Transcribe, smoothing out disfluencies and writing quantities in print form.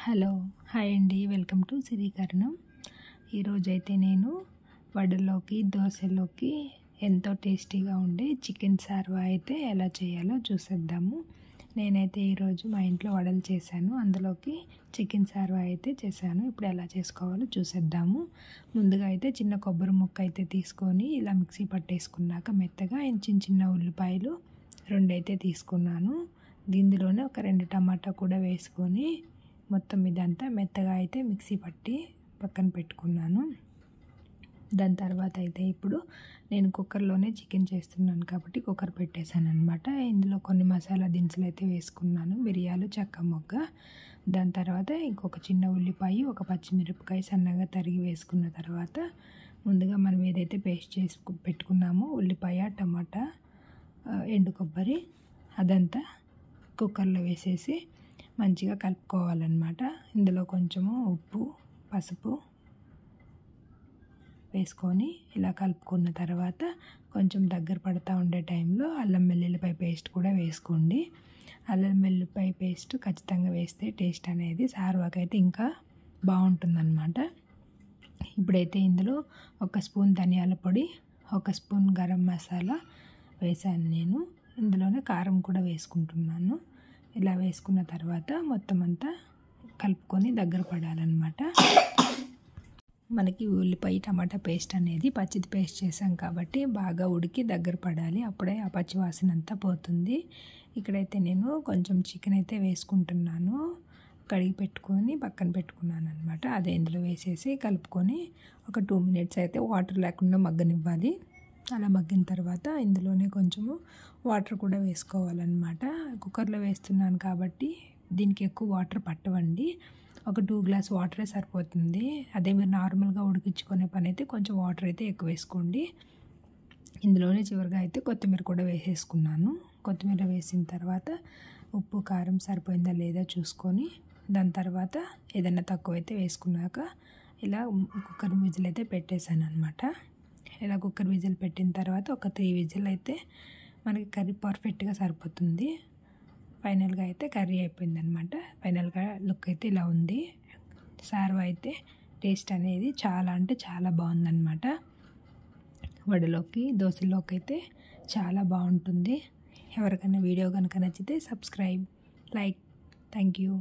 Hello hi అండి, welcome to శ్రీకరణం. ఈరోజైతే నేను వడలోకి దోశలోకి ఎంతో టేస్టీగా ఉండే చికెన్ సార్వా అయితే ఎలా చేయాలో చూసేద్దాము. నేనైతే ఈరోజు మా ఇంట్లో వడలు చేశాను, అందులోకి చికెన్ సార్వా అయితే చేశాను. ఇప్పుడు ఎలా చేసుకోవాలో చూసేద్దాము. ముందుగా అయితే చిన్న కొబ్బరి ముక్క అయితే తీసుకొని ఇలా మిక్సీ పట్టేసుకున్నాక మెత్తగా చిన్న చిన్న ఉల్లిపాయలు 2 అయితే తీసుకున్నాను. దీనిలోనే ఒక 2 టమాటా కూడా వేసుకొని మొత్తం ఇదంతా మెత్తగా అయితే మిక్సీ పట్టి పక్కన పెట్టుకున్నాను. దాని తర్వాత అయితే ఇప్పుడు నేను కుక్కర్లోనే చికెన్ చేస్తున్నాను కాబట్టి కుక్కర్ పెట్టేశాను అనమాట. ఇందులో కొన్ని మసాలా దినుసులు అయితే వేసుకున్నాను, మిరియాలు, చెక్క మొగ్గ. దాని తర్వాత ఇంకొక చిన్న ఉల్లిపాయ, ఒక పచ్చిమిరపకాయ సన్నగా తరిగి వేసుకున్న తర్వాత ముందుగా మనం ఏదైతే పేస్ట్ చేసి పెట్టుకున్నామో ఉల్లిపాయ, టమాటా, ఎండు కొబ్బరి అదంతా కుక్కర్లో వేసేసి మంచిగా కలుపుకోవాలన్నమాట. ఇందులో కొంచెము ఉప్పు, పసుపు వేసుకొని ఇలా కలుపుకున్న తర్వాత కొంచెం దగ్గర పడుతూ ఉండే టైంలో అల్లం వెల్లుల్లిపాయ పేస్ట్ కూడా వేసుకోండి. అల్లం వెల్లుల్లిపాయ పేస్ట్ ఖచ్చితంగా వేస్తే టేస్ట్ అనేది సార్వాకైతే ఇంకా బాగుంటుందన్నమాట. ఇప్పుడైతే ఇందులో 1 స్పూన్ ధనియాల పొడి, 1 స్పూన్ గరం మసాలా వేసాను నేను. ఇందులోనే కారం కూడా వేసుకుంటున్నాను. ఇలా వేసుకున్న తర్వాత మొత్తం అంతా కలుపుకొని దగ్గర పడాలన్నమాట. మనకి ఉల్లిపాయ టమాటా పేస్ట్ అనేది పచ్చిది పేస్ట్ చేసాం కాబట్టి బాగా ఉడికి దగ్గర పడాలి, అప్పుడే ఆ పచ్చి వాసన అంతా పోతుంది. ఇక్కడైతే నేను కొంచెం చికెన్ అయితే వేసుకుంటున్నాను, కడిగి పెట్టుకొని పక్కన పెట్టుకున్నాను అనమాట. అదే ఇందులో వేసేసి కలుపుకొని ఒక 2 మినిట్స్ అయితే వాటర్ లేకుండా మగ్గనివ్వాలి. అలా మగ్గిన తర్వాత ఇందులోనే కొంచెము వాటర్ కూడా వేసుకోవాలన్నమాట. కుక్కర్లో వేస్తున్నాను కాబట్టి దీనికి ఎక్కువ వాటర్ పట్టవండి, ఒక 2 గ్లాస్ వాటరే సరిపోతుంది. అదే మీరు నార్మల్గా ఉడికించుకునే పని అయితే కొంచెం వాటర్ అయితే ఎక్కువ వేసుకోండి. ఇందులోనే చివరిగా అయితే కొత్తిమీర కూడా వేసేసుకున్నాను. కొత్తిమీర వేసిన తర్వాత ఉప్పు, కారం సరిపోయిందా లేదా చూసుకొని దాని తర్వాత ఏదైనా తక్కువైతే వేసుకున్నాక ఇలా కుక్కర్ విజిల్ అయితే పెట్టేశాను అనమాట. ఇలా కుక్కర్ విజిల్ పెట్టిన తర్వాత ఒక 3 విజిల్ అయితే మనకి కర్రీ పర్ఫెక్ట్గా సరిపోతుంది. ఫైనల్గా అయితే కర్రీ అయిపోయింది అనమాట. ఫైనల్గా లుక్ అయితే ఇలా ఉంది. సార్వా అయితే టేస్ట్ అనేది చాలా అంటే చాలా బాగుందన్నమాట. వడలోకి దోశలోకి అయితే చాలా బాగుంటుంది. ఎవరికైనా వీడియో కనుక నచ్చితే సబ్స్క్రైబ్, లైక్. Thank you.